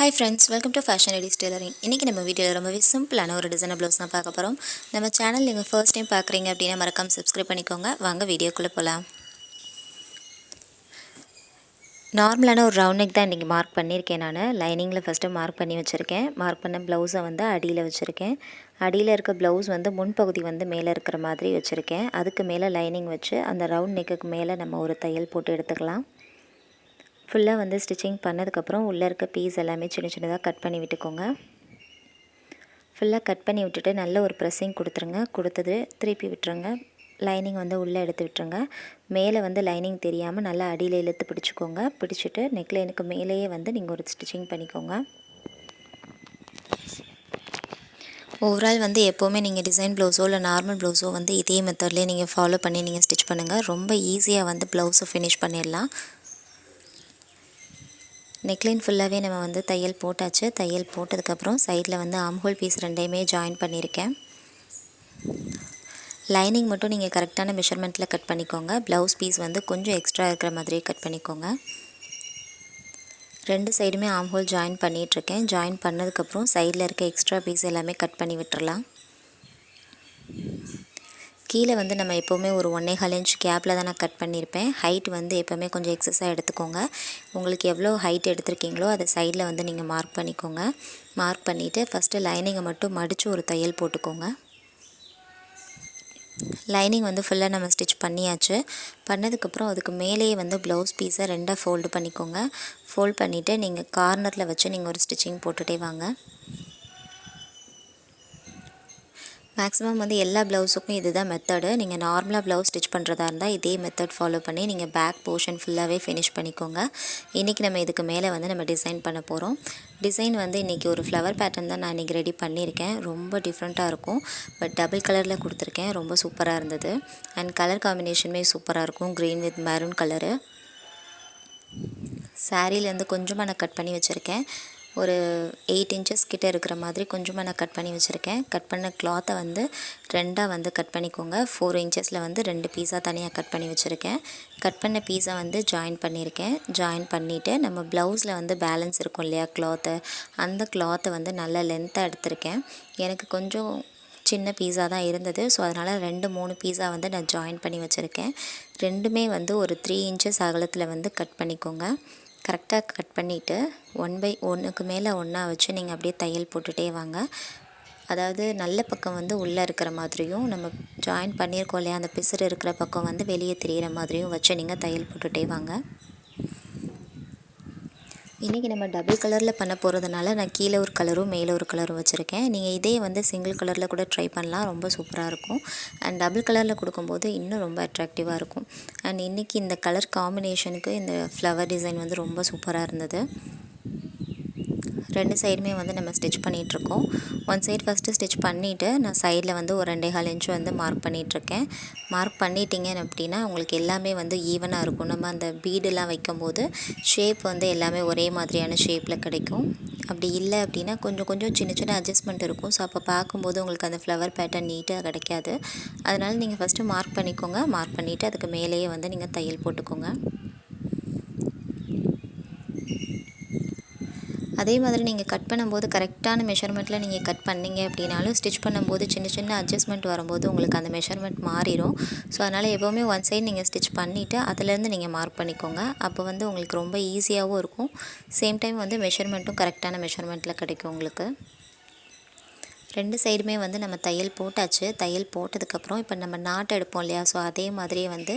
Hi friends, welcome to Fashion Ladies Tailoring. இன்னைக்கு நம்ம வீடியோல ரொம்பவே சிம்பிளான ஒரு டிசைனர் ப்ளவுஸ் தான் பார்க்க போறோம். நம்ம சேனல் நீங்க ஃபர்ஸ்ட் டைம் பார்க்கறீங்க அப்படினா மறக்காம Subscribe பண்ணிக்கோங்க. வாங்க வீடியோக்குள்ள போலாம். நார்மலான ஒரு ரவுண்ட் நெக் தான் இன்னைக்கு மார்க் பண்ணியிருக்கேன் நான். லைனிங்ல ஃபர்ஸ்ட் மார்க் பண்ணி வச்சிருக்கேன். மார்க் பண்ண ப்ளவுஸை வந்து அடியில வச்சிருக்கேன். அடியில இருக்க ப்ளவுஸ் வந்து முன்பகுதி வந்து மேலே இருக்கிற மாதிரி வச்சிருக்கேன். அதுக்கு மேலே லைனிங் வச்சு அந்த ரவுண்ட் நெக்குக்கு மேலே நம்ம ஒரு தையல் போட்டு எடுத்துக்கலாம். ஃபுல்லாக வந்து ஸ்டிச்சிங் பண்ணதுக்கப்புறம் உள்ளே இருக்க பீஸ் எல்லாமே சின்ன சின்னதாக கட் பண்ணி விட்டுக்கோங்க. ஃபுல்லாக கட் பண்ணி விட்டுட்டு நல்ல ஒரு ப்ரெஸ்ஸிங் கொடுத்துருங்க. கொடுத்தது திருப்பி விட்டுருங்க. லைனிங் வந்து உள்ளே எடுத்து விட்டுருங்க. மேலே வந்து லைனிங் தெரியாமல் நல்லா அடியில் இழுத்து பிடிச்சிக்கோங்க. பிடிச்சிட்டு நெக்லைனுக்கு மேலேயே வந்து நீங்கள் ஒரு ஸ்டிச்சிங் பண்ணிக்கோங்க. ஓவரால் வந்து எப்போவுமே நீங்கள் டிசைன் ப்ளவுஸோ இல்லை நார்மல் ப்ளவுஸோ வந்து இதே மெத்தட்லேயே நீங்கள் ஃபாலோ பண்ணி நீங்கள் ஸ்டிச் பண்ணுங்கள். ரொம்ப ஈஸியாக வந்து ப்ளவுஸை ஃபினிஷ் பண்ணிடலாம். நெக்லைன் ஃபுல்லாகவே நம்ம வந்து தையல் போட்டாச்சு. தையல் போட்டதுக்கப்புறம் சைடில் வந்து ஆம்ஹோல் பீஸ் ரெண்டையுமே ஜாயின் பண்ணியிருக்கேன். லைனிங் மட்டும் நீங்கள் கரெக்டான மெஷர்மெண்ட்டில் கட் பண்ணிக்கோங்க. ப்ளவுஸ் பீஸ் வந்து கொஞ்சம் எக்ஸ்ட்ரா இருக்கிற மாதிரியே கட் பண்ணிக்கோங்க. ரெண்டு சைடுமே ஆம்ஹோல் ஜாயின் பண்ணிகிட்ருக்கேன். ஜாயின் பண்ணதுக்கப்புறம் சைடில் இருக்க எக்ஸ்ட்ரா பீஸ் எல்லாமே கட் பண்ணி விட்டுறலாம். கீழே வந்து நம்ம எப்போவுமே ஒரு 1.25 இன்ச் கேப்பில் தான் நான் கட் பண்ணியிருப்பேன். ஹைட் வந்து எப்போவுமே கொஞ்சம் எக்ஸஸாக எடுத்துக்கோங்க. உங்களுக்கு எவ்வளோ ஹைட் எடுத்திருக்கீங்களோ அதை சைடில் வந்து நீங்கள் மார்க் பண்ணிக்கோங்க. மார்க் பண்ணிவிட்டு ஃபஸ்ட்டு லைனிங்கை மட்டும் மடித்து ஒரு தையல் போட்டுக்கோங்க. லைனிங் வந்து ஃபுல்லாக நம்ம ஸ்டிச் பண்ணியாச்சு. பண்ணதுக்கப்புறம் அதுக்கு மேலேயே வந்து ப்ளவுஸ் பீஸை ரெண்டாக ஃபோல்டு பண்ணிக்கோங்க. ஃபோல்ட் பண்ணிவிட்டு நீங்கள் கார்னரில் வச்சு நீங்கள் ஒரு ஸ்டிச்சிங் போட்டுகிட்டே வாங்க. மேக்ஸிமம் வந்து எல்லா ப்ளவுஸுக்கும் இது தான் மெத்தடு. நீங்கள் நார்மலாக ப்ளவுஸ் ஸ்டிச் பண்ணுறதா இருந்தால் இதே மெத்தட் ஃபாலோ பண்ணி நீங்கள் பேக் போர்ஷன் ஃபுல்லாகவே ஃபினிஷ் பண்ணிக்கோங்க. இன்றைக்கி நம்ம இதுக்கு மேலே வந்து நம்ம டிசைன் பண்ண போகிறோம். டிசைன் வந்து இன்றைக்கி ஒரு ஃப்ளவர் பேட்டர்ன் தான் நான் இன்றைக்கி ரெடி பண்ணியிருக்கேன். ரொம்ப டிஃப்ரெண்ட்டாக இருக்கும். பட் டபுள் கலரில் கொடுத்துருக்கேன். ரொம்ப சூப்பராக இருந்தது. அண்ட் கலர் காம்பினேஷனுமே சூப்பராக இருக்கும். Green with maroon colour. சாரீலேருந்து கொஞ்சமாக நான் கட் பண்ணி வச்சுருக்கேன். ஒரு 8 இன்ச்சஸ் கிட்டே இருக்கிற மாதிரி கொஞ்சமாக நான் கட் பண்ணி வச்சுருக்கேன். கட் பண்ண கிளாத்தை வந்து ரெண்டாக வந்து கட் பண்ணிக்கோங்க. 4 இன்ச்சஸில் வந்து 2 பீஸாக தனியாக கட் பண்ணி வச்சுருக்கேன். கட் பண்ண பீஸை வந்து ஜாயின் பண்ணியிருக்கேன். ஜாயின் பண்ணிவிட்டு நம்ம ப்ளவுஸில் வந்து பேலன்ஸ் இருக்கும் இல்லையா கிளாத்து, அந்த கிளாத்தை வந்து நல்லா லென்த்தாக எடுத்திருக்கேன். எனக்கு கொஞ்சம் சின்ன பீஸா தான் இருந்தது. ஸோ அதனால் 2-3 பீஸா வந்து நான் ஜாயின் பண்ணி வச்சுருக்கேன். ரெண்டுமே வந்து ஒரு 3 இன்ச்சஸ் அகலத்தில் வந்து கட் பண்ணிக்கோங்க. கரெக்டாக கட் பண்ணிவிட்டு 1/1க்கு மேலே ஒன்றா வச்சு நீங்கள் அப்படியே தையல் போட்டுகிட்டே வாங்க. அதாவது நல்ல பக்கம் வந்து உள்ளே இருக்கிற மாதிரியும், நம்ம ஜாயின் பண்ணியிருக்கோம் இல்லையா அந்த பிசுறு இருக்கிற பக்கம் வந்து வெளியே தெரிகிற மாதிரியும் வச்சு நீங்கள் தையல் போட்டுகிட்டே வாங்க. இன்றைக்கி நம்ம டபுள் கலரில் பண்ண போகிறதுனால நான் கீழே ஒரு கலரும் மேலே ஒரு கலரும் வச்சுருக்கேன். நீங்கள் இதே வந்து சிங்கிள் கலரில் கூட ட்ரை பண்ணலாம். ரொம்ப சூப்பராக இருக்கும். அண்ட் டபுள் கலரில் கொடுக்கும்போது இன்னும் ரொம்ப அட்ராக்டிவாக இருக்கும். அண்ட் இன்றைக்கி இந்த கலர் காம்பினேஷனுக்கு இந்த ஃப்ளவர் டிசைன் வந்து ரொம்ப சூப்பராக இருந்தது. ரெண்டு சைடுமே வந்து நம்ம ஸ்டிச் பண்ணிகிட்ருக்கோம். ஒன் சைடு ஃபஸ்ட்டு ஸ்டிச் பண்ணிவிட்டு நான் சைடில் வந்து ஒரு 2.25 இன்ச் வந்து மார்க் பண்ணிகிட்ருக்கேன். மார்க் பண்ணிட்டீங்க அப்படின்னா உங்களுக்கு எல்லாமே வந்து ஈவனாக இருக்கும். நம்ம அந்த பீடெல்லாம் வைக்கும்போது ஷேப் வந்து எல்லாமே ஒரே மாதிரியான ஷேப்பில் கிடைக்கும். அப்படி இல்லை அப்படின்னா கொஞ்சம் கொஞ்சம் சின்ன சின்ன அட்ஜஸ்ட்மெண்ட் இருக்கும். ஸோ அப்போ பார்க்கும்போது உங்களுக்கு அந்த ஃப்ளவர் பேட்டர்ன் நீட்டாக கிடைக்காது. அதனால் நீங்கள் ஃபஸ்ட்டு மார்க் பண்ணிக்கோங்க. மார்க் பண்ணிவிட்டு அதுக்கு மேலேயே வந்து நீங்கள் தையல் போட்டுக்கோங்க. அதே மாதிரி நீங்கள் கட் பண்ணும்போது கரெக்டான மெஷர்மெண்ட்டில் நீங்கள் கட் பண்ணிங்க அப்படின்னாலும் ஸ்டிச் பண்ணும்போது சின்ன சின்ன அட்ஜஸ்ட்மெண்ட் வரும்போது உங்களுக்கு அந்த மெஷர்மெண்ட் மாறிடும். ஸோ அதனால் எப்போவுமே ஒன் சைடு நீங்கள் ஸ்டிச் பண்ணிவிட்டு அதிலேருந்து நீங்கள் மார்க் பண்ணிக்கோங்க. அப்போ வந்து உங்களுக்கு ரொம்ப ஈஸியாகவும் இருக்கும். சேம் டைம் வந்து மெஷர்மெண்ட்டும் கரெக்டான மெஷர்மெண்ட்டில் கிடைக்கும் உங்களுக்கு. ரெண்டு சைடுமே வந்து நம்ம தையல் போட்டாச்சு. தையல் போட்டதுக்கப்புறம் இப்போ நம்ம நாட்டு எடுப்போம் இல்லையா, ஸோ அதே மாதிரியே வந்து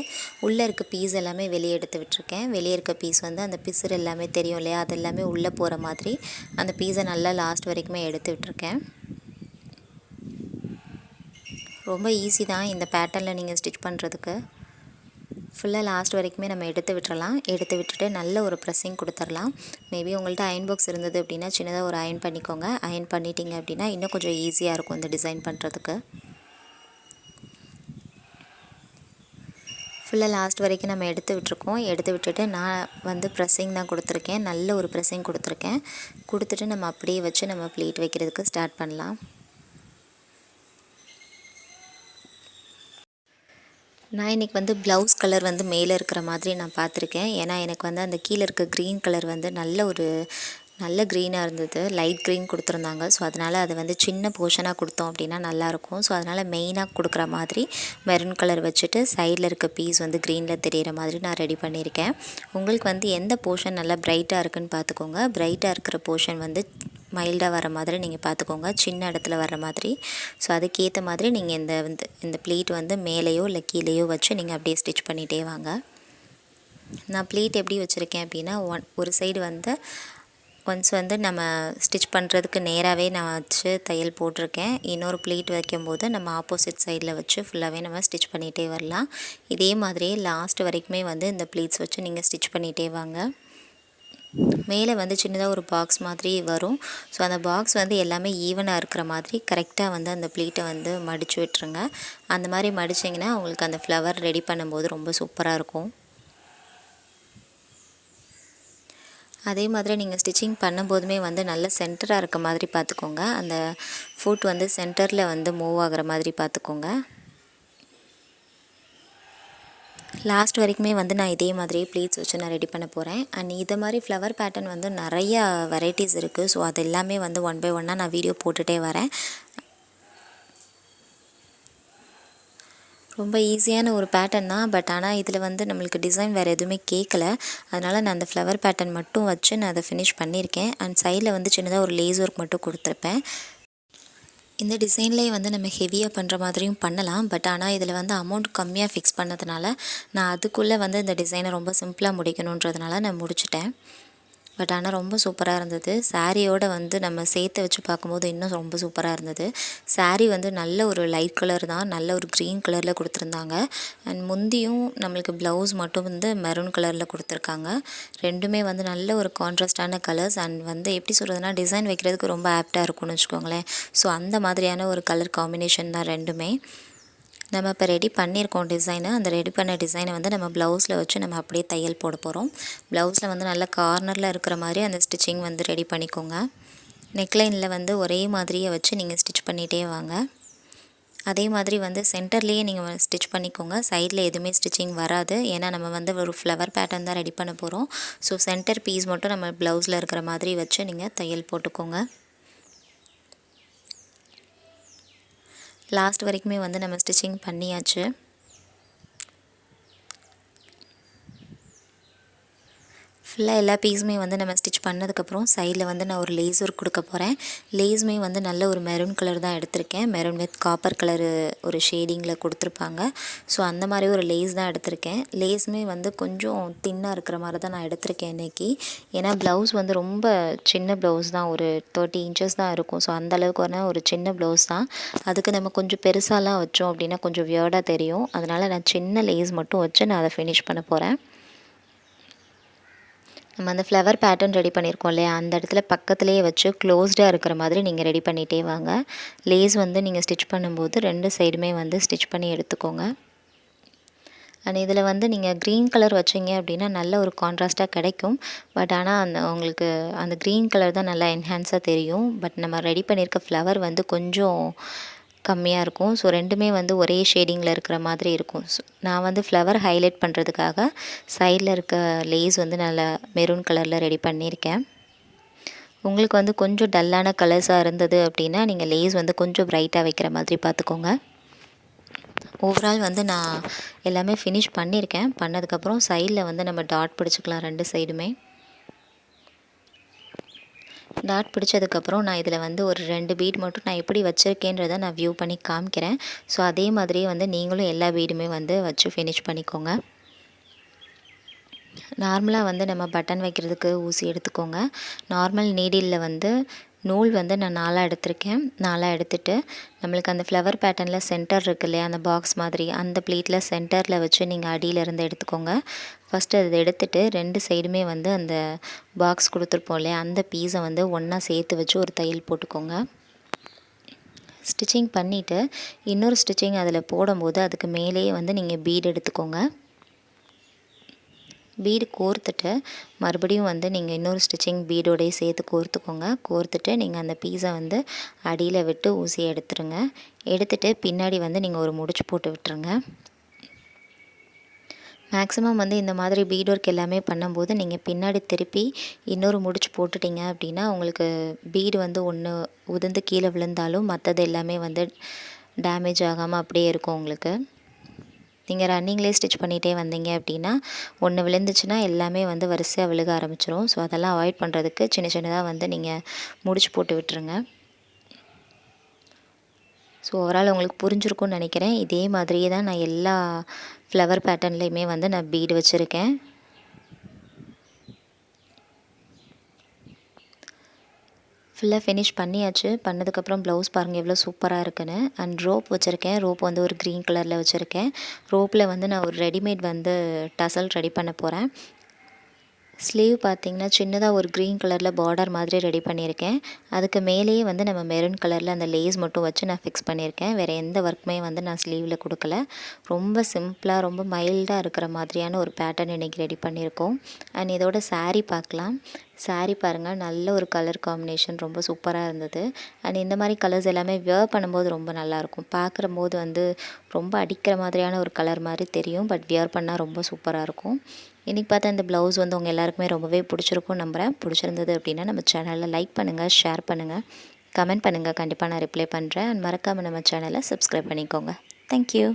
உள்ளே இருக்க பீஸ் எல்லாமே வெளியே எடுத்து விட்டுருக்கேன். வெளியே இருக்க பீஸ் வந்து அந்த பிசுறு எல்லாமே தெரியும் இல்லையா, அது எல்லாமே உள்ளே போகிற மாதிரி அந்த பீஸை நல்லா லாஸ்ட் வரைக்குமே எடுத்து விட்டுருக்கேன். ரொம்ப ஈஸி தான் இந்த பேட்டர்னில் நீங்கள் ஸ்டிச் பண்ணுறதுக்கு. ஃபுல்லாக லாஸ்ட் வரைக்குமே நம்ம எடுத்து விட்டுறலாம். எடுத்து விட்டுட்டு நல்ல ஒரு ப்ரெஸ்ஸிங் கொடுத்துடலாம். மேபி உங்கள்கிட்ட அயன் பாக்ஸ் இருந்தது அப்படின்னா சின்னதாக ஒரு அயன் பண்ணிக்கோங்க. அயன் பண்ணிட்டீங்க அப்படின்னா இன்னும் கொஞ்சம் ஈஸியாக இருக்கும் இந்த டிசைன் பண்ணுறதுக்கு. ஃபுல்லாக லாஸ்ட் வரைக்கும் நம்ம எடுத்து விட்டுருக்கோம். எடுத்து விட்டுட்டு நான் வந்து ப்ரெஸ்ஸிங் தான் கொடுத்துருக்கேன். நல்ல ஒரு ப்ரெஸ்ஸிங் கொடுத்துருக்கேன். கொடுத்துட்டு நம்ம அப்படியே வச்சு நம்ம ப்ளீட் வைக்கிறதுக்கு ஸ்டார்ட் பண்ணலாம். நான் இன்றைக்கி வந்து ப்ளவுஸ் கலர் வந்து மேலே இருக்கிற மாதிரி நான் பார்த்துருக்கேன். ஏன்னா எனக்கு வந்து அந்த கீழே இருக்க க்ரீன் கலர் வந்து நல்ல ஒரு நல்ல க்ரீனாக இருந்தது, லைட் க்ரீன் கொடுத்துருந்தாங்க. ஸோ அதனால் அது வந்து சின்ன போர்ஷனாக கொடுத்தோம் அப்படின்னா நல்லாயிருக்கும். ஸோ அதனால் மெயினாக கொடுக்குற மாதிரி மெரூன் கலர் வச்சுட்டு சைடில் இருக்க பீஸ் வந்து க்ரீனில் தெரிகிற மாதிரி நான் ரெடி பண்ணியிருக்கேன். உங்களுக்கு வந்து எந்த போர்ஷன் நல்லா ப்ரைட்டாக இருக்குதுன்னு பார்த்துக்கோங்க. ப்ரைட்டாக இருக்கிற போர்ஷன் வந்து மைல்டாக வர மாதிரி நீங்கள் பார்த்துக்கோங்க, சின்ன இடத்துல வர மாதிரி. ஸோ அதுக்கேற்ற மாதிரி நீங்கள் இந்த ப்ளீட் வந்து மேலேயோ இல்லை கீழேயோ வச்சு நீங்கள் அப்படியே ஸ்டிச் பண்ணிகிட்டே வாங்க. நான் ப்ளீட் எப்படி வச்சுருக்கேன் அப்படின்னா, ஒரு சைடு வந்து ஒன்ஸ் வந்து நம்ம ஸ்டிச் பண்ணுறதுக்கு நேராகவே நான் வச்சு தையல் போட்டிருக்கேன். இன்னொரு ப்ளீட் வைக்கும்போது நம்ம ஆப்போசிட் சைடில் வச்சு ஃபுல்லாகவே நம்ம ஸ்டிச் பண்ணிகிட்டே வரலாம். இதே மாதிரியே லாஸ்ட் வரைக்குமே வந்து இந்த ப்ளீட்ஸ் வச்சு நீங்கள் ஸ்டிச் பண்ணிகிட்டே வாங்க. மேலே வந்து சின்னதாக ஒரு பாக்ஸ் மாதிரி வரும். ஸோ அந்த பாக்ஸ் வந்து எல்லாமே ஈவனாக இருக்கிற மாதிரி கரெக்டாக வந்து அந்த ப்ளீட்டை வந்து மடித்து விட்டுருங்க. அந்த மாதிரி மடிச்சிங்கன்னா உங்களுக்கு அந்த ஃப்ளவர் ரெடி பண்ணும்போது ரொம்ப சூப்பராக இருக்கும். அதே மாதிரி நீங்கள் ஸ்டிச்சிங் பண்ணும்போதுமே வந்து நல்ல சென்டராக இருக்க மாதிரி பார்த்துக்கோங்க. அந்த ஃபுட் வந்து சென்டரில் வந்து மூவ் ஆகிற மாதிரி பார்த்துக்கோங்க. லாஸ்ட் வரைக்குமே வந்து நான் இதே மாதிரியே ப்ளீட்ஸ் வச்சு நான் ரெடி பண்ண போகிறேன். அண்ட் இதை மாதிரி ஃப்ளவர் பேட்டர்ன் வந்து நிறையா வெரைட்டிஸ் இருக்குது. ஸோ அது எல்லாமே வந்து ஒன் பை ஒன்னாக நான் வீடியோ போட்டுகிட்டே வரேன். ரொம்ப ஈஸியான ஒரு பேட்டர்ன் தான். பட் ஆனால் இதில் வந்து நம்மளுக்கு டிசைன் வேறு எதுவுமே கேட்கல. அதனால் நான் அந்த ஃப்ளவர் பேட்டர்ன் மட்டும் வச்சு நான் அதை ஃபினிஷ் பண்ணியிருக்கேன். அண்ட் சைடில் வந்து சின்னதாக ஒரு லேஸ் ஒர்க் மட்டும் கொடுத்துருப்பேன். இந்த டிசைன்லேயே வந்து நம்ம ஹெவியாக பண்ணுற மாதிரியும் பண்ணலாம். பட் ஆனால் இதில் வந்து அமௌண்ட் கம்மியாக ஃபிக்ஸ் பண்ணதுனால நான் அதுக்குள்ளே வந்து இந்த டிசைனை ரொம்ப சிம்பிளாக முடிக்கணுன்றதுனால நான் முடிச்சிட்டேன். பட் ஆனால் ரொம்ப சூப்பராக இருந்தது. சாரியோடு வந்து நம்ம சேர்த்து வச்சு பார்க்கும்போது இன்னும் ரொம்ப சூப்பராக இருந்தது. சாரீ வந்து நல்ல ஒரு லைட் கலர் தான், நல்ல ஒரு க்ரீன் கலரில் கொடுத்துருந்தாங்க. அண்ட் முந்தியும் நம்மளுக்கு ப்ளவுஸ் மட்டும் வந்து மெரூன் கலரில் கொடுத்துருக்காங்க. ரெண்டுமே வந்து நல்ல ஒரு கான்ட்ராஸ்டான கலர்ஸ். அண்ட் வந்து எப்படி சொல்கிறதுனா டிசைன் வைக்கிறதுக்கு ரொம்ப ஆப்டாக இருக்கும்னு வச்சுக்கோங்களேன். ஸோ அந்த மாதிரியான ஒரு கலர் காம்பினேஷன் தான் ரெண்டுமே. நம்ம இப்போ ரெடி பண்ணியிருக்கோம் டிசைனை. அந்த ரெடி பண்ண டிசைனை வந்து நம்ம ப்ளவுஸில் வச்சு நம்ம அப்படியே தையல் போட போகிறோம். ப்ளவுஸில் வந்து நல்ல கார்னரில் இருக்கிற மாதிரி அந்த ஸ்டிச்சிங் வந்து ரெடி பண்ணிக்கோங்க. நெக்லைனில் வந்து ஒரே மாதிரியே வச்சு நீங்கள் ஸ்டிச் பண்ணிகிட்டே வாங்க. அதே மாதிரி வந்து சென்டர்லேயே நீங்கள் ஸ்டிச் பண்ணிக்கோங்க. சைடில் எதுவுமே ஸ்டிச்சிங் வராது. ஏன்னா நம்ம வந்து ஒரு ஃப்ளவர் பேட்டர்ன் தான் ரெடி பண்ண போகிறோம். ஸோ சென்டர் பீஸ் மட்டும் நம்ம ப்ளவுஸில் இருக்கிற மாதிரி வச்சு நீங்கள் தையல் போட்டுக்கோங்க. லாஸ்ட் வரைக்குமே வந்து நம்ம ஸ்டிச்சிங் பண்ணியாச்சு. ஃபுல்லாக எல்லா பீஸுமே வந்து நம்ம ஸ்டிச் பண்ணதுக்கப்புறம் சைடில் வந்து நான் ஒரு லேஸ் ஒர்க் கொடுக்க போகிறேன். லேஸுமே வந்து நல்ல ஒரு மெரூன் கலர் தான் எடுத்திருக்கேன். மெரூன் வித் காப்பர் கலரு ஒரு ஷேடிங்கில் கொடுத்துருப்பாங்க. ஸோ அந்த மாதிரி ஒரு லேஸ் தான் எடுத்திருக்கேன். லேஸுமே வந்து கொஞ்சம் தின்னாக இருக்கிற மாதிரி தான் நான் எடுத்திருக்கேன் இன்றைக்கி. ஏன்னா ப்ளவுஸ் வந்து ரொம்ப சின்ன ப்ளவுஸ் தான், ஒரு 30 இன்ச்சஸ் தான் இருக்கும். ஸோ அந்தளவுக்கு ஒரு சின்ன ப்ளவுஸ் தான். அதுக்கு நம்ம கொஞ்சம் பெருசாலாம் வச்சோம் அப்படின்னா கொஞ்சம் வியர்டாக தெரியும். அதனால் நான் சின்ன லேஸ் மட்டும் வச்சு நான் அதை ஃபினிஷ் பண்ண போகிறேன். நம்ம அந்த ஃப்ளவர் பேட்டர்ன் ரெடி பண்ணியிருக்கோம் இல்லையா, அந்த இடத்துல பக்கத்துலேயே வச்சு க்ளோஸ்டாக இருக்கிற மாதிரி நீங்கள் ரெடி பண்ணிகிட்டே வாங்க. லேஸ் வந்து நீங்கள் ஸ்டிச் பண்ணும்போது 2 சைடுமே வந்து ஸ்டிச் பண்ணி எடுத்துக்கோங்க. அண்ட் இதில் வந்து நீங்கள் க்ரீன் கலர் வச்சிங்க அப்படின்னா நல்ல ஒரு கான்ட்ராஸ்ட்டாக கிடைக்கும். பட் ஆனால் உங்களுக்கு அந்த க்ரீன் கலர் தான் நல்லா என்ஹான்ஸாக தெரியும். பட் நம்ம ரெடி பண்ணியிருக்க ஃப்ளவர் வந்து கொஞ்சம் கம்மியாக இருக்கும். ஸோ ரெண்டுமே வந்து ஒரே ஷேடிங்கில் இருக்கிற மாதிரி இருக்கும். ஸோ நான் வந்து ஃப்ளவர் ஹைலைட் பண்ணுறதுக்காக சைடில் இருக்க லேஸ் வந்து நல்லா மெரூன் கலரில் ரெடி பண்ணியிருக்கேன். உங்களுக்கு வந்து கொஞ்சம் டல்லான கலர்ஸாக இருந்தது அப்படின்னா நீங்கள் லேஸ் வந்து கொஞ்சம் ப்ரைட்டாக வைக்கிற மாதிரி பார்த்துக்கோங்க. ஓவரால் வந்து நான் எல்லாமே ஃபினிஷ் பண்ணியிருக்கேன். பண்ணதுக்கப்புறம் சைடில் வந்து நம்ம டாட் பிடிச்சிக்கலாம் 2 சைடுமே. டாட் பிடிச்சதுக்கப்புறம் நான் இதில் வந்து ஒரு 2 பீட் மட்டும் நான் எப்படி வச்சுருக்கேன்றதை நான் வியூ பண்ணி காமிக்கிறேன். ஸோ அதே மாதிரியே வந்து நீங்களும் எல்லா பீடுமே வந்து வச்சு ஃபினிஷ் பண்ணிக்கோங்க. நார்மலாக வந்து நம்ம பட்டன் வைக்கிறதுக்கு ஊசி எடுத்துக்கோங்க. நார்மல் நீடிலில் வந்து நூல் வந்து நான் 4 எடுத்திருக்கேன். 4 எடுத்துகிட்டு நம்மளுக்கு அந்த ஃப்ளவர் பேட்டர்னில் சென்டர் இருக்குது இல்லையா, அந்த பாக்ஸ் மாதிரி அந்த ப்ளீட்டில் சென்டரில் வச்சு நீங்கள் அடியிலேருந்து எடுத்துக்கோங்க. ஃபஸ்ட்டு அதை எடுத்துகிட்டு 2 சைடுமே வந்து அந்த பாக்ஸ் கொடுத்துருப்போம் இல்லையா, அந்த பீஸை வந்து ஒன்றா சேர்த்து வச்சு ஒரு தையல் போட்டுக்கோங்க. ஸ்டிச்சிங் பண்ணிவிட்டு இன்னொரு ஸ்டிச்சிங் அதில் போடும்போது அதுக்கு மேலேயே வந்து நீங்கள் பீட் எடுத்துக்கோங்க. பீடு கோர்த்துட்டு மறுபடியும் வந்து நீங்கள் இன்னொரு ஸ்டிச்சிங் பீடோடையே சேர்த்து கோர்த்துக்கோங்க. கோர்த்துட்டு நீங்கள் அந்த பீஸை வந்து அடியில் விட்டு ஊசியை எடுத்துருங்க. எடுத்துகிட்டு பின்னாடி வந்து நீங்கள் ஒரு முடிச்சு போட்டு விட்டுருங்க. மேக்ஸிமம் வந்து இந்த மாதிரி பீட் ஒர்க் எல்லாமே பண்ணும்போது நீங்கள் பின்னாடி திருப்பி இன்னொரு முடிச்சு போட்டுட்டிங்க அப்படின்னா உங்களுக்கு பீடு வந்து ஒன்று உதிர்ந்து கீழே விழுந்தாலும் மற்றது எல்லாமே வந்து டேமேஜ் ஆகாமல் அப்படியே இருக்கும் உங்களுக்கு. நீங்கள் ரன்னிங்லேயே ஸ்டிச் பண்ணிகிட்டே வந்தீங்க அப்படின்னா ஒன்று விழுந்துச்சுன்னா எல்லாமே வந்து வரிசையாக விழுக ஆரம்பிச்சிரும். ஸோ அதெல்லாம் அவாய்ட் பண்ணுறதுக்கு சின்ன சின்னதாக வந்து நீங்கள் முடிச்சு போட்டு விட்டுருங்க. ஸோ ஓவரால் உங்களுக்கு புரிஞ்சிருக்கும்னு நினைக்கிறேன். இதே மாதிரியே தான் நான் எல்லா ஃப்ளவர் பேட்டர்ன்லேயுமே வந்து நான் பீடு வச்சுருக்கேன். ஃபுல்லாக ஃபினிஷ் பண்ணியாச்சு. பண்ணதுக்கப்புறம் ப்ளவுஸ் பாருங்கள் எவ்வளோ சூப்பராக இருக்குன்னு. அண்ட் ரோப் வச்சுருக்கேன். ரோப் வந்து ஒரு க்ரீன் கலரில் வச்சுருக்கேன். ரோப்பில் வந்து நான் ஒரு ரெடிமேட் வந்து டசல் ரெடி பண்ண போகிறேன். ஸ்லீவ் பார்த்திங்கன்னா சின்னதாக ஒரு க்ரீன் கலரில் பார்டர் மாதிரி ரெடி பண்ணியிருக்கேன். அதுக்கு மேலேயே வந்து நம்ம மெரூன் கலரில் அந்த லேஸ் மட்டும் வச்சு நான் ஃபிக்ஸ் பண்ணியிருக்கேன். வேறு எந்த ஒர்க்குமே வந்து நான் ஸ்லீவில் கொடுக்கல. ரொம்ப சிம்பிளாக ரொம்ப மைல்டாக இருக்கிற மாதிரியான ஒரு பேட்டர்ன் இன்றைக்கி ரெடி பண்ணியிருக்கோம். அண்ட் இதோட சாரீ பார்க்கலாம். சாரீ பாருங்கள் நல்ல ஒரு கலர் காம்பினேஷன் ரொம்ப சூப்பராக இருந்தது. அண்ட் இந்த மாதிரி கலர்ஸ் எல்லாமே வியர் பண்ணும்போது ரொம்ப நல்லாயிருக்கும். பார்க்குறம்போது வந்து ரொம்ப அடிக்கிற மாதிரியான ஒரு கலர் மாதிரி தெரியும். பட் வியர் பண்ணால் ரொம்ப சூப்பராக இருக்கும். இன்றைக்கி பார்த்தா இந்த ப்ளவுஸ் வந்து உங்கள் எல்லாருக்குமே ரொம்பவே பிடிச்சிருக்கும் நம்புகிறேன். பிடிச்சிருந்தது அப்படின்னா நம்ம சேனலில் லைக் பண்ணுங்கள், ஷேர் பண்ணுங்கள், கமெண்ட் பண்ணுங்கள். கண்டிப்பாக நான் ரிப்ளை பண்ணுறேன். அண்ட் மறக்காமல் நம்ம சேனலை சப்ஸ்கிரைப் பண்ணிக்கோங்க. தேங்க்யூ.